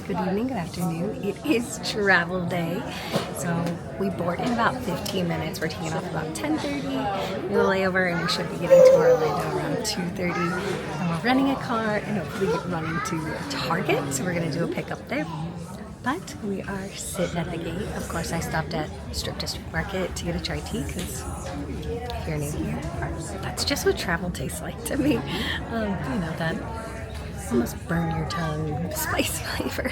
good evening, good afternoon. It is travel day. So we board in about 15 minutes. We're taking off about 10:30. We'll lay over and we should be getting to Orlando around 2:30. And we're renting a car and hopefully running to Target. So we're gonna do a pickup there. But we are sitting at the gate. Of course, I stopped at Strip District Market to get a chai tea because if you're new here, that's just what travel tastes like to me. You know, that almost burn your tongue spice flavor.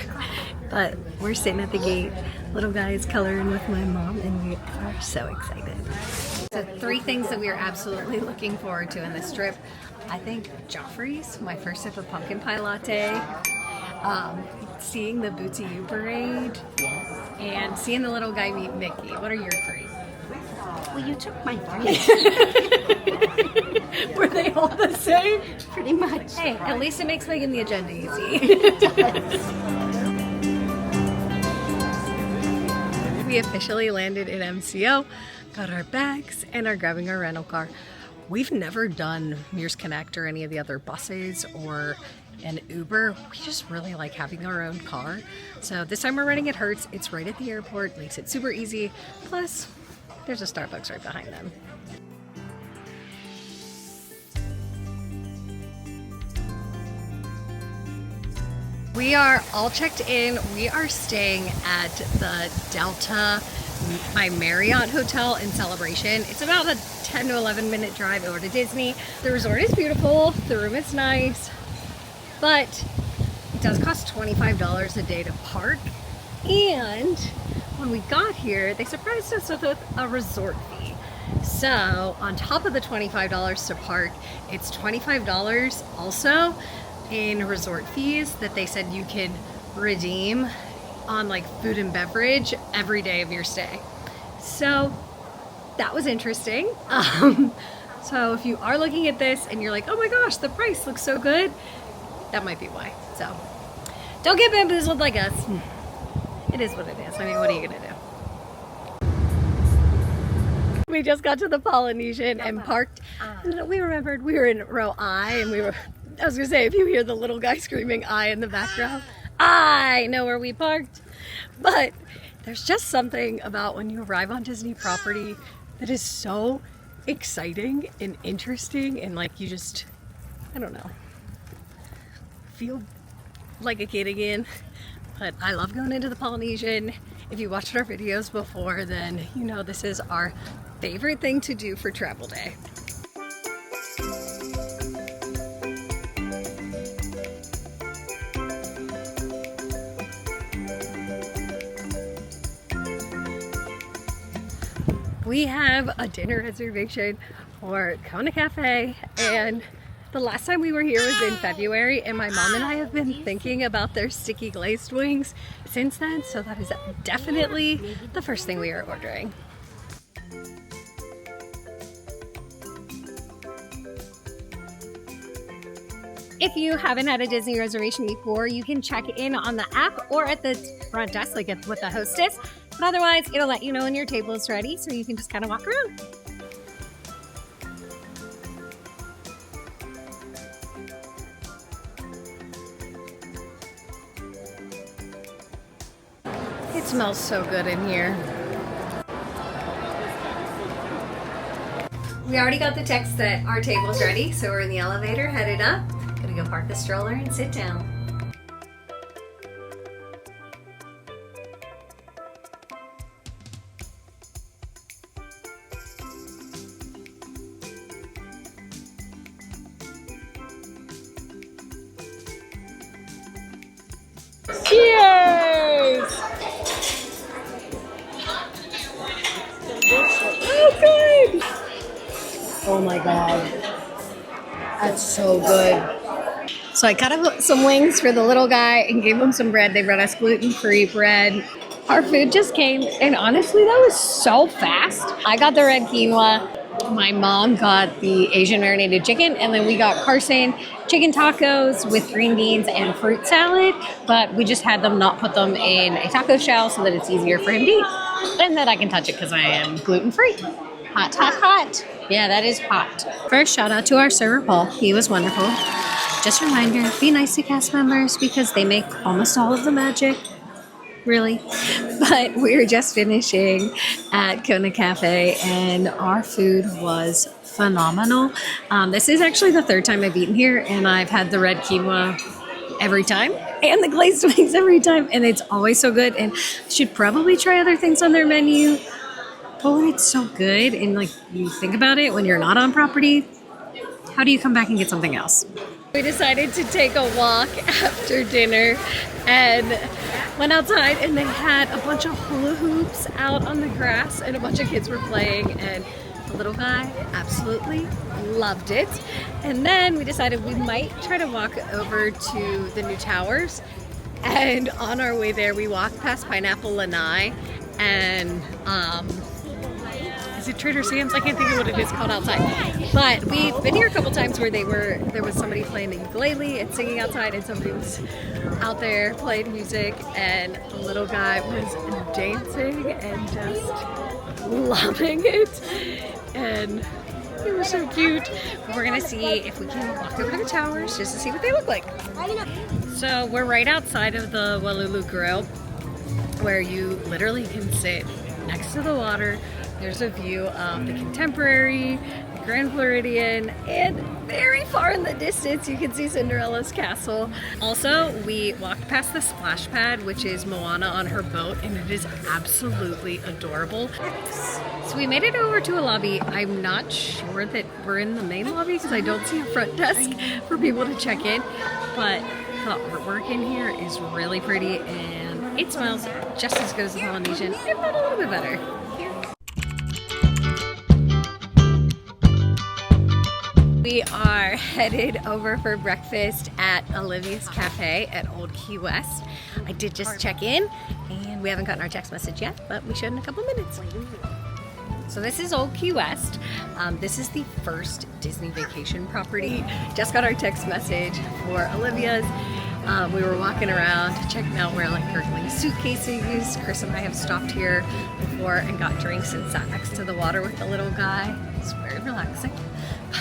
But we're sitting at the gate. Little guy is coloring with my mom and we are so excited. So 3 things that we are absolutely looking forward to in this trip. I think Joffrey's, my first sip of pumpkin pie latte. Seeing the Bootsy U parade, and seeing the little guy meet Mickey. What are your 3? Well, you took my 3. Were they all the same? Pretty much. Hey, at least it makes making the agenda easy. We officially landed in MCO, got our bags, and are grabbing our rental car. We've never done Mears Connect or any of the other buses or an Uber. We just really like having our own car. So this time we're renting at Hertz. It's right at the airport, makes it super easy. Plus, there's a Starbucks right behind them. We are all checked in. We are staying at the Delta by Marriott Hotel in Celebration. It's about a 10 to 11 minute drive over to Disney. The resort is beautiful. The room is nice. But it does cost $25 a day to park, and when we got here they surprised us with a resort fee. So on top of the $25 to park, it's $25 also in resort fees that they said you could redeem on like food and beverage every day of your stay. So that was interesting. So if you are looking at this and you're like, oh my gosh, the price looks so good, that might be why. So don't get bamboozled like us. It is what it is. I mean, what are you gonna do? We just got to the Polynesian and parked. And we remembered we were in row I, and I was gonna say, if you hear the little guy screaming I in the background, I know where we parked. But there's just something about when you arrive on Disney property that is so exciting and interesting, and like you just, I don't know, feel like a kid again. But I love going into the Polynesian. If you watched our videos before, then you know this is our favorite thing to do for travel day. We have a dinner reservation for Kona Café, and the last time we were here was in February, and my mom and I have been thinking about their sticky glazed wings since then, so that is definitely the first thing we are ordering. If you haven't had a Disney reservation before, you can check in on the app or at the front desk, like with the hostess. But otherwise, it'll let you know when your table is ready, so you can just kind of walk around. It smells so good in here. We already got the text that our table's ready, so we're in the elevator, headed up. Gonna go park the stroller and sit down. Cheers! Oh, good! Oh my god. That's so good. So I cut up some wings for the little guy and gave him some bread. They brought us gluten-free bread. Our food just came, and honestly, that was so fast. I got the red quinoa. My mom got the Asian marinated chicken, and then we got Carson chicken tacos with green beans and fruit salad, but we just had them not put them in a taco shell so that it's easier for him to eat, and that I can touch it because I am gluten-free. Hot, hot, hot. Yeah, that is hot. First, shout out to our server, Paul. He was wonderful. just a reminder, be nice to cast members because they make almost all of the magic. Really. But we were just finishing at Kona Café and our food was phenomenal. This is actually the third time I've eaten here, and I've had the red quinoa every time and the glazed wings every time, and it's always so good. And I should probably try other things on their menu, but when it's so good and like you think about it, when you're not on property, how do you come back and get something else? We decided to take a walk after dinner and went outside, and they had a bunch of hula hoops out on the grass and a bunch of kids were playing, and the little guy absolutely loved it. And then we decided we might try to walk over to the new towers, and on our way there we walked past Pineapple Lanai and is it Trader Sam's? I can't think of what it is called outside. But we've been here a couple times where there was somebody playing the ukulele and singing outside, and somebody was out there playing music, and the little guy was dancing and just loving it. And it was so cute. We're gonna see if we can walk over to the towers just to see what they look like. So we're right outside of the Walulu Grill, where you literally can sit next to the water. There's a view of the Contemporary, the Grand Floridian, and very far in the distance you can see Cinderella's castle. Also, we walked past the splash pad, which is Moana on her boat, and it is absolutely adorable. So we made it over to a lobby. I'm not sure that we're in the main lobby because I don't see a front desk for people to check in, but the artwork in here is really pretty and it smells just as good as the Polynesian, if not a little bit better. We are headed over for breakfast at Olivia's Café at Old Key West. I did just check in and we haven't gotten our text message yet, but we should in a couple minutes. So this is Old Key West. This is the first Disney vacation property. Just got our text message for Olivia's. We were walking around checking out where like her like suitcases. Chris and I have stopped here before and got drinks and sat next to the water with the little guy. It's very relaxing.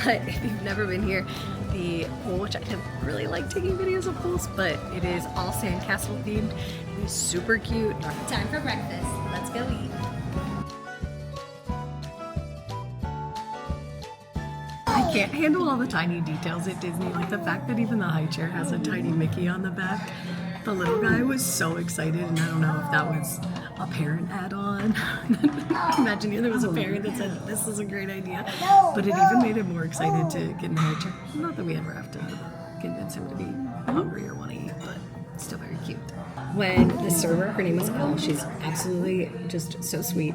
But if you've never been here, the pool, which I don't really like taking videos of pools, but it is all sandcastle themed. It is super cute. Time for breakfast. Let's go eat. I can't handle all the tiny details at Disney, like the fact that even the high chair has a tiny Mickey on the back. The little guy was so excited, and I don't know if that was a parent add-on. Imagine if there was a parent that said, this is a great idea. But it even made him more excited to get in the high chair. Not that we ever have to convince him to be hungry or want to eat, but still very cute. When the server, her name was Elle, she's absolutely just so sweet.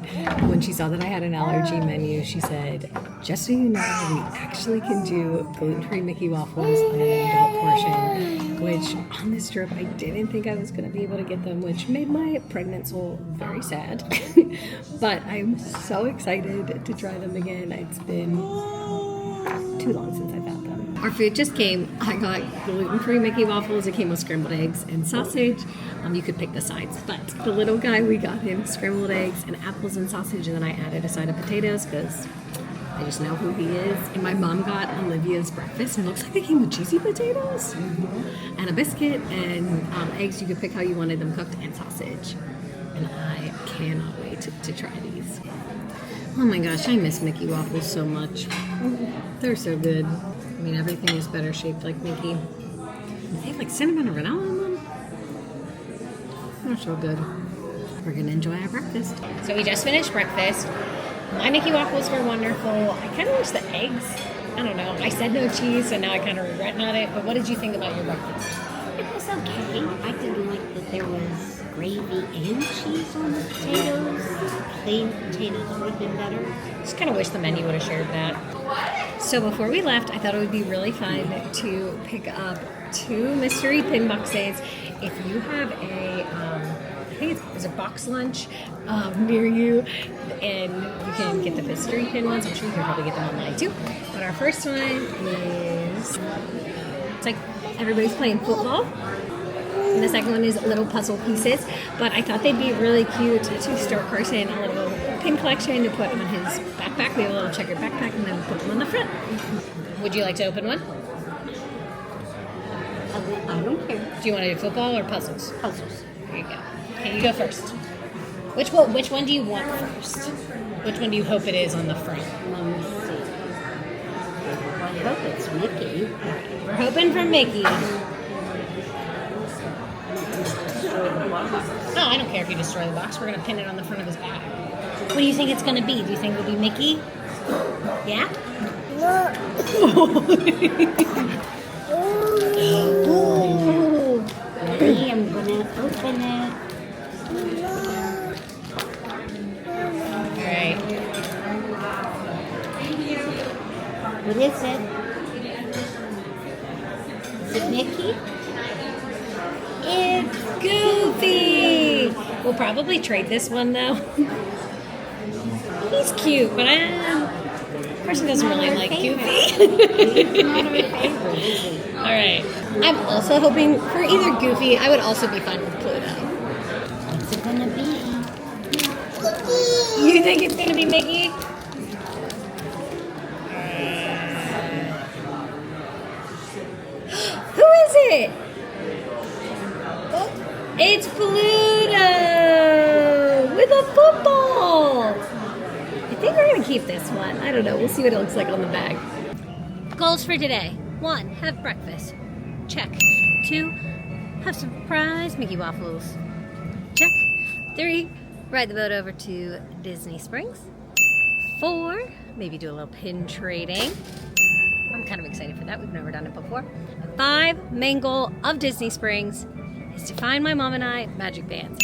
When she saw that I had an allergy menu, she said, just so you know, we actually can do gluten-free Mickey waffles on an adult portion, which on this trip I didn't think I was going to be able to get them, which made my pregnant soul very sad. But I'm so excited to try them again. It's been too long since I've had them. Our food just came. I got gluten-free Mickey waffles. It came with scrambled eggs and sausage. You could pick the sides, but the little guy, we got him scrambled eggs and apples and sausage, and then I added a side of potatoes because I just know who he is. And my mom got Olivia's breakfast, and it looks like they came with cheesy potatoes and a biscuit and eggs. You could pick how you wanted them cooked, and sausage. And I cannot wait to try these. Oh my gosh, I miss Mickey waffles so much. They're so good. I mean, everything is better shaped like Mickey. They have like cinnamon and vanilla in them. They're so good. We're gonna enjoy our breakfast. So we just finished breakfast. My Mickey waffles were wonderful. I kind of wish the eggs, I don't know. I said no cheese, so now I kind of regret not it. But what did you think about your breakfast? It was okay. I didn't like that there was gravy and cheese on the potatoes. Plain potatoes would have been better. Just kind of wish the menu would have shared that. So before we left, I thought it would be really fun to pick up 2 mystery pin boxes. If you have I think it's a box lunch near you, and you can get the mystery pin ones. I'm sure you can probably get them online too. But our first one is, it's like everybody's playing football. And the second one is little puzzle pieces. But I thought they'd be really cute to start Carson a little pin collection to put on his backpack. We have a little checkered backpack, and then put them on the front. Would you like to open one? I don't care. Do you want to do football or puzzles? Puzzles. Here you go. Okay, you go first. Which one do you want first? Which one do you hope it is on the front? Let me see. Well, I hope it's Mickey. We're hoping for Mickey. No, I don't care if you destroy the box. We're going to pin it on the front of his bag. What do you think it's going to be? Do you think it'll be Mickey? Yeah? Ooh. Ready? I'm going to open it. All right. What is it? Is it Mickey? It's Goofy! We'll probably trade this one, though. He's cute, but person doesn't really like Goofy. Not our favorite, is he? All right. I'm also hoping for either Goofy. I would also be fine with Pluto. What's it gonna be? You think it's gonna be Mickey? Who is it? It's Pluto with a football. I think we're gonna keep this one. I don't know. We'll see what it looks like on the bag. Goals for today: 1, have breakfast. Check. 2, have some surprise Mickey waffles. Check. 3, ride the boat over to Disney Springs. 4, maybe do a little pin trading. I'm kind of excited for that. We've never done it before. 5, main goal of Disney Springs is to find my mom and I magic bands.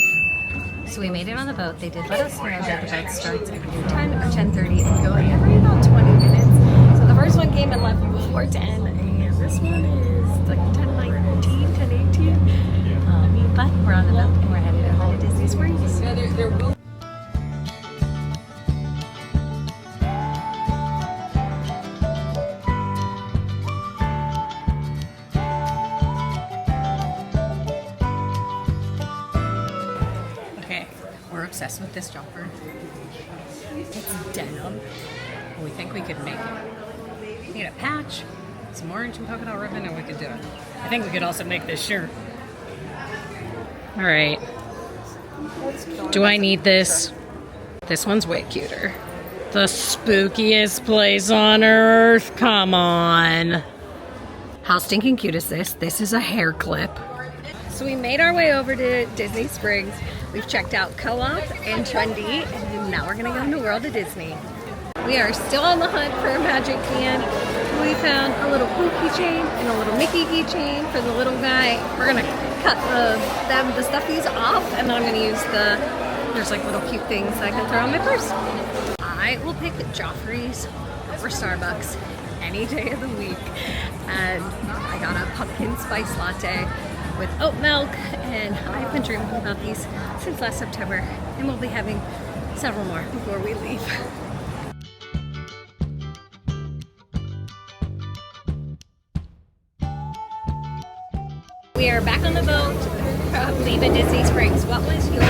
So we made it on the boat. They did let us know that the boat starts at 10 or 10:30 and go every about 20 minutes. So the first one came and left before 10, and this one is like 10:19, 10:18. But we're on the boat and we're headed to Disney Springs. We're obsessed with this jumper. It's denim. We think we could make it. We need a patch, some orange and polka dot ribbon, and we could do it. I think we could also make this shirt. All right. Do I need this? This one's way cuter. The spookiest place on earth. Come on. How stinking cute is this? This is a hair clip. So we made our way over to Disney Springs. We've checked out Co-op and Trendy, and now we're gonna go into World of Disney. We are still on the hunt for a magic band. We found a little Pooh keychain and a little Mickey keychain for the little guy. We're gonna cut the stuffies off, and then I'm gonna use there's like little cute things I can throw in my purse. I will pick Joffrey's over Starbucks any day of the week. And I got a pumpkin spice latte with oat milk, and I've been dreaming about these since last September, and we'll be having several more before we leave. We are back on the boat, leaving Disney Springs. What was your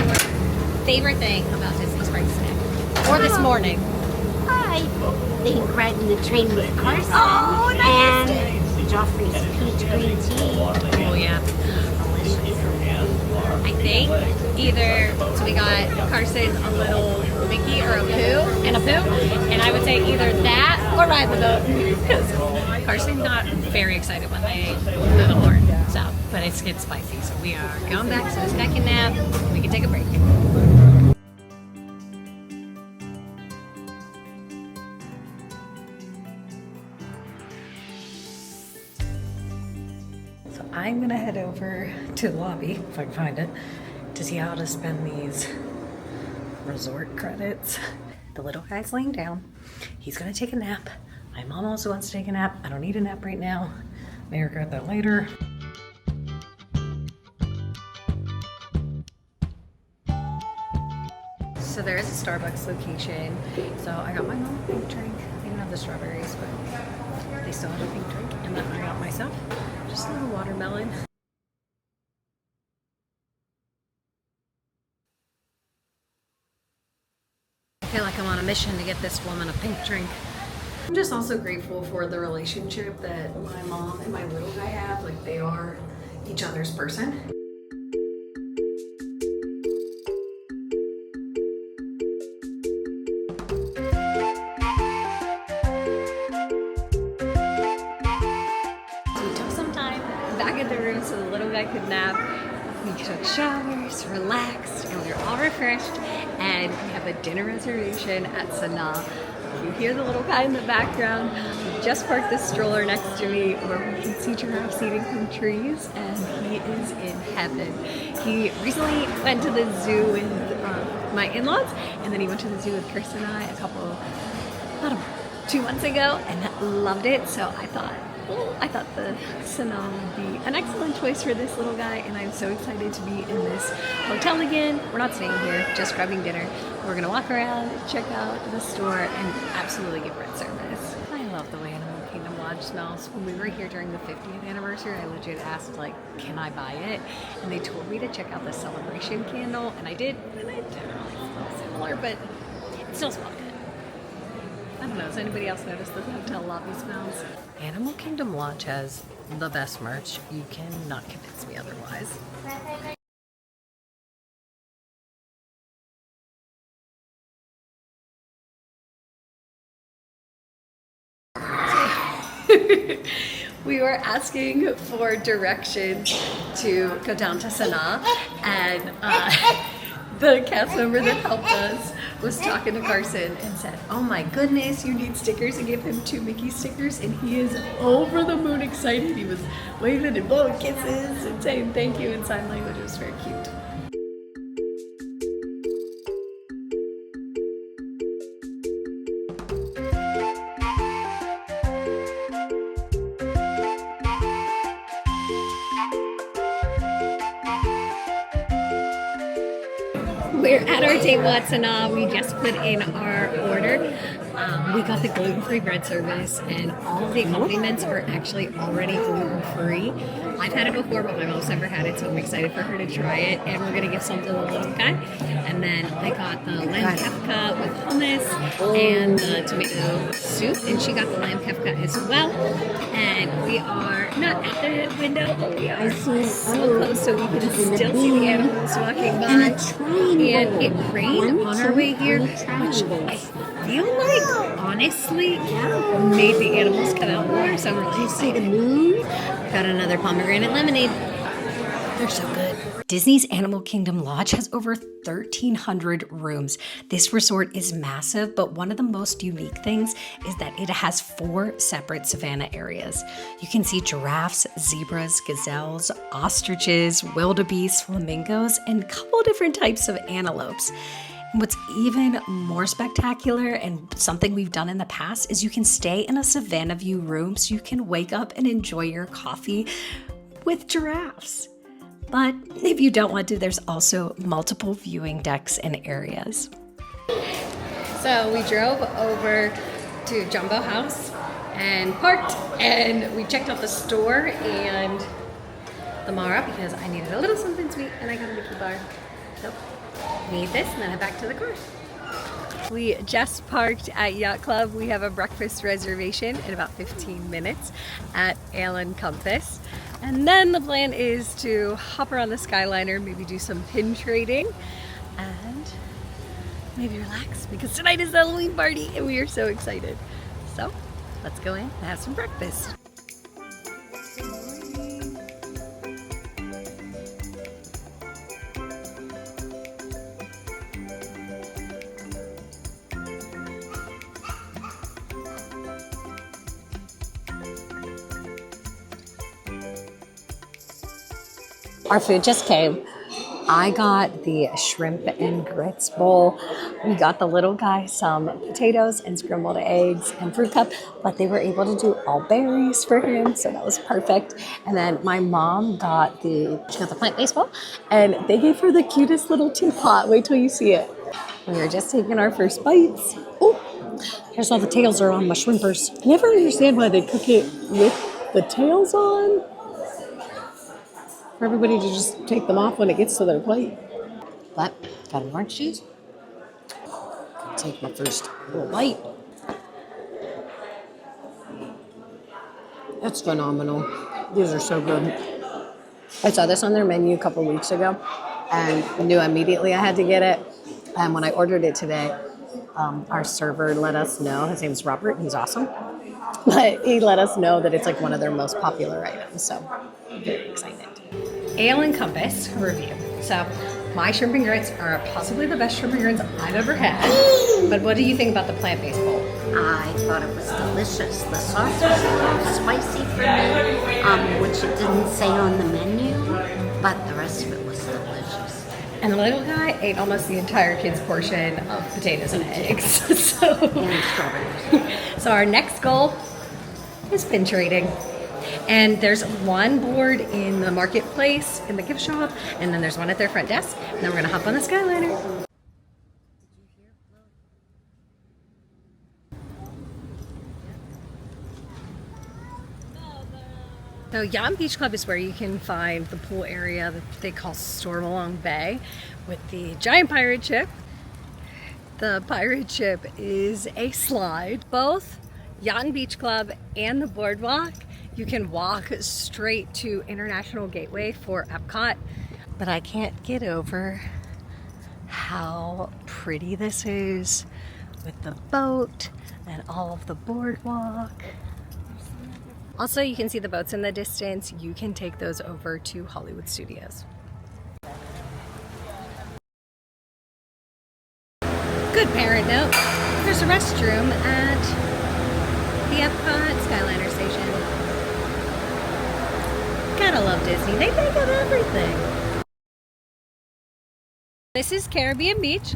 favorite thing about Disney Springs today? Or this morning? I think riding the train with Carson. Oh, and Joffrey's peach green tea. Oh yeah. I think either, so we got Carson a little Mickey or a Pooh, and I would say either that or ride the boat, because Carson's not very excited when they blow the horn, so, but it's spicy, so we are going back so this guy can nap, and we can take a break. I'm gonna head over to the lobby, if I can find it, to see how to spend these resort credits. The little guy's laying down. He's gonna take a nap. My mom also wants to take a nap. I don't need a nap right now. May regret that later. So there is a Starbucks location. So I got my mom a pink drink. They didn't have the strawberries, but they still had a pink drink. And then I got myself just a little watermelon. I feel like I'm on a mission to get this woman a pink drink. I'm just also grateful for the relationship that my mom and my little guy have. Like, they are each other's person. So we took some time back at the room so the little guy could nap. We took showers, relaxed, and we were all refreshed. And we have a dinner reservation at Sanaa. You hear the little guy in the background. We just parked this stroller next to me where we can see giraffes eating from trees, and he is in heaven. He recently went to the zoo with my in-laws, and then he went to the zoo with Chris and I about 2 months ago, and loved it. So I thought the Sanaa would be an excellent choice for this little guy, and I'm so excited to be in this hotel again. We're not staying here, just grabbing dinner. We're gonna walk around, check out the store, and absolutely give bread service. I love the way Animal Kingdom Lodge smells. When we were here during the 50th anniversary, I legit asked, like, can I buy it? And they told me to check out the celebration candle, and I did, and it didn't really smell similar, but it still smelled good. I don't know, has anybody else noticed the hotel lobby smells? Animal Kingdom Lodge has the best merch. You cannot convince me otherwise. We were asking for directions to go down to Sanaa, and the cast member that helped us was talking to Carson and said, oh my goodness, you need stickers, and gave him 2 Mickey stickers, and he is over the moon excited. He was waving and blowing kisses and saying thank you in sign language. It was very cute. We're at our table at Sanaa. We just put in our order. We got the gluten-free bread service, and all of the accompaniments are actually already gluten-free. I've had it before, but my mom's never had it, so I'm excited for her to try it. And we're gonna give some to the little guy. And then I got the lamb kefka with hummus and the tomato soup, and she got the lamb kefka as well. And we are not at the window, but we are so close, so we can still see the animals walking by. And it rained on our way here, which I feel like, honestly, made the animals come out more, so I'm really excited. Got another pomegranate lemonade. They're so good. Disney's Animal Kingdom Lodge has over 1,300 rooms. This resort is massive, but one of the most unique things is that it has 4 separate savanna areas. You can see giraffes, zebras, gazelles, ostriches, wildebeest, flamingos, and a couple different types of antelopes. And what's even more spectacular, and something we've done in the past, is you can stay in a savanna view room so you can wake up and enjoy your coffee with giraffes. But if you don't want to, there's also multiple viewing decks and areas. So we drove over to Jumbo House and parked, and we checked out the store and the Mara because I needed a little something sweet, and I got a Mickey bar. So we need this and then head back to the car. We just parked at Yacht Club. We have a breakfast reservation in about 15 minutes at Ale & Compass. And then the plan is to hop around the Skyliner, maybe do some pin trading, and maybe relax because tonight is the Halloween party and we are so excited. So let's go in and have some breakfast. Our food just came. I got the shrimp and grits bowl. We got the little guy some potatoes and scrambled eggs and fruit cup, but they were able to do all berries for him, so that was perfect. And then my mom got the plant-based bowl, and they gave her the cutest little teapot. Wait till you see it. We were just taking our first bites. Oh, here's all the tails are on my shrimpers. I never understand why they cook it with the tails on. For everybody to just take them off when it gets to their plate. But got an orange juice. Take my first little bite. That's phenomenal. These are so good. I saw this on their menu a couple weeks ago and knew immediately I had to get it. And when I ordered it today, our server let us know, his name's Robert, he's awesome, but he let us know that it's like one of their most popular items. So I'm very excited. Ale and Compass review. So my shrimp and grits are possibly the best shrimp and grits I've ever had. But what do you think about the plant-based bowl? I thought it was delicious. The sauce was a little spicy for me, which it didn't say on the menu, but the rest of it was delicious. And the little guy ate almost the entire kid's portion of potatoes and eggs. So, And strawberries. so our next goal is pin trading. And there's one board in the marketplace, in the gift shop, and then there's one at their front desk. And then we're gonna hop on the Skyliner. So Yacht Beach Club is where you can find the pool area that they call Stormalong Bay with the giant pirate ship. The pirate ship is a slide. Both Yacht and Beach Club and the boardwalk, you can walk straight to International Gateway for Epcot, but I can't get over how pretty this is with the boat and all of the boardwalk. Also, you can see the boats in the distance. You can take those over to Hollywood Studios. Good parent note, there's a restroom at the Epcot Skyliner station. Gotta love Disney, they think of everything. This is Caribbean Beach.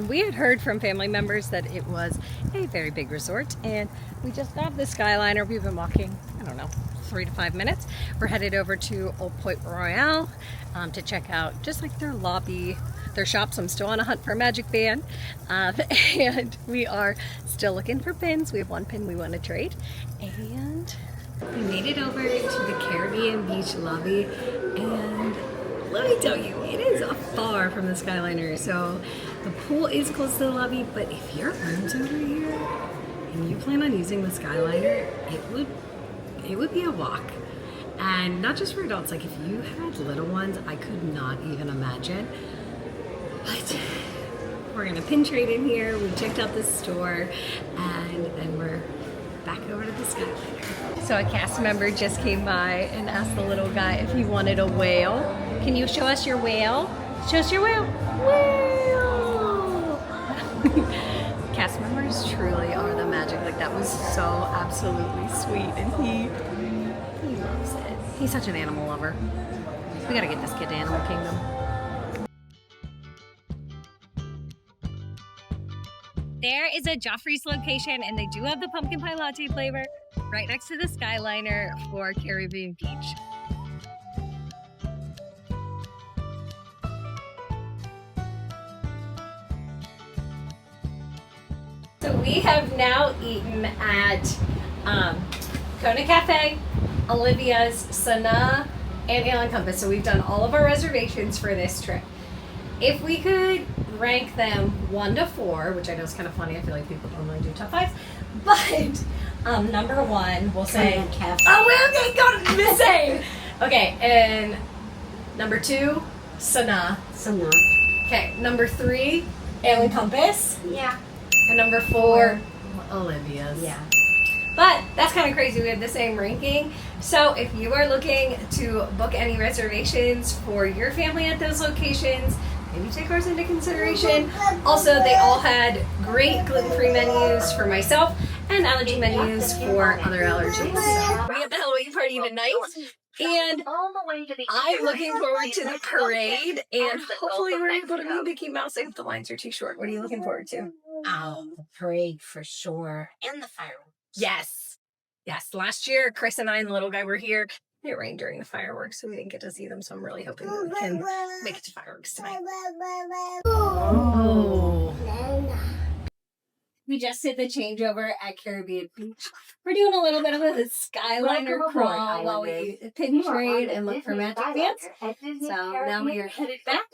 We had heard from family members that it was a very big resort, and we just got the Skyliner. We've been walking, I don't know, 3 to 5 minutes. We're headed over to Old Point Royale to check out just like their lobby, their shops. I'm still on a hunt for a magic band, and we are still looking for pins. We have one pin we want to trade, and we made it over to the Caribbean Beach lobby, and let me tell you, it is far from the Skyliner. So the pool is close to the lobby, but if your room's over here and you plan on using the Skyliner, it would be a walk. And not just for adults, like if you had little ones, I could not even imagine. But we're gonna pin trade in here. We checked out the store, and then we're back over to the Skyliner. So a cast member just came by and asked the little guy if he wanted a whale. Can you show us your whale? Show us your whale. Whale! Cast members truly are the magic. Like, that was so absolutely sweet, and he loves it. He's such an animal lover. We gotta get this kid to Animal Kingdom. There is a Joffrey's location, and they do have the pumpkin pie latte flavor right next to the Skyliner for Caribbean Beach. So we have now eaten at Kona Café, Olivia's, Sanaa, and Ale and Compass. So we've done all of our reservations for this trip. If we could rank them 1 to 4, which I know is kind of funny, I feel like people don't really do top 5s, but number 1, we'll say Café. Oh, okay, got it, the same. Okay, and number 2, Sanaa. Sanaa. Okay, number 3, Ale and Compass. Yeah. And number 4, Olivia's. Yeah. But that's kind of crazy. We have the same ranking. So if you are looking to book any reservations for your family at those locations, maybe take ours into consideration. Also, they all had great gluten-free menus for myself and allergy menus for other allergies. So we have the Halloween party tonight. And I'm looking forward to the parade, and hopefully we're able to meet Mickey Mouse if the lines are too short. What are you looking forward to? Oh, the parade for sure. And the fireworks. Yes. Yes. Last year, Chris and I and the little guy were here. It rained during the fireworks, so we didn't get to see them. So I'm really hoping that we can make it to fireworks tonight. Oh. We just did the changeover at Caribbean Beach. We're doing a little bit of a Skyliner crawl while we pin trade and look for magic bands. So now we are headed back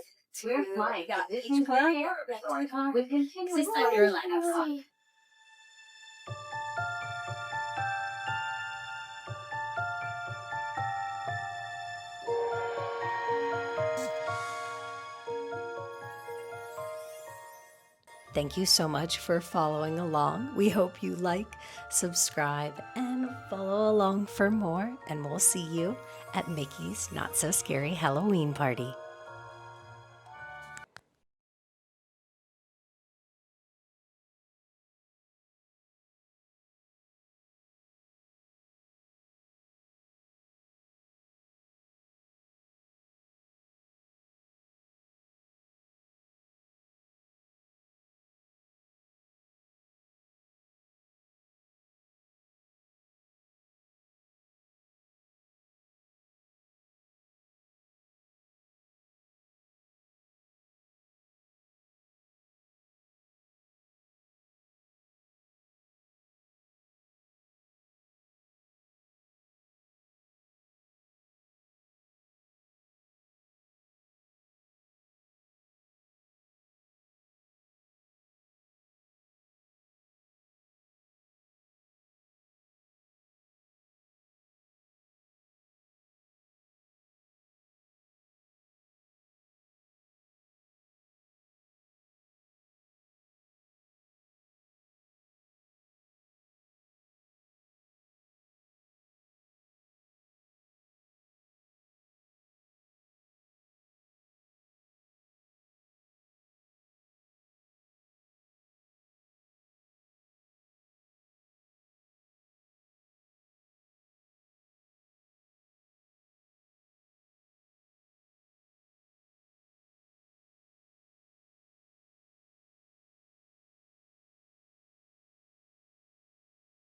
to Yacht Beach Club. This time you're relaxed. Thank you so much for following along. We hope you like, subscribe, and follow along for more. And we'll see you at Mickey's Not So Scary Halloween Party.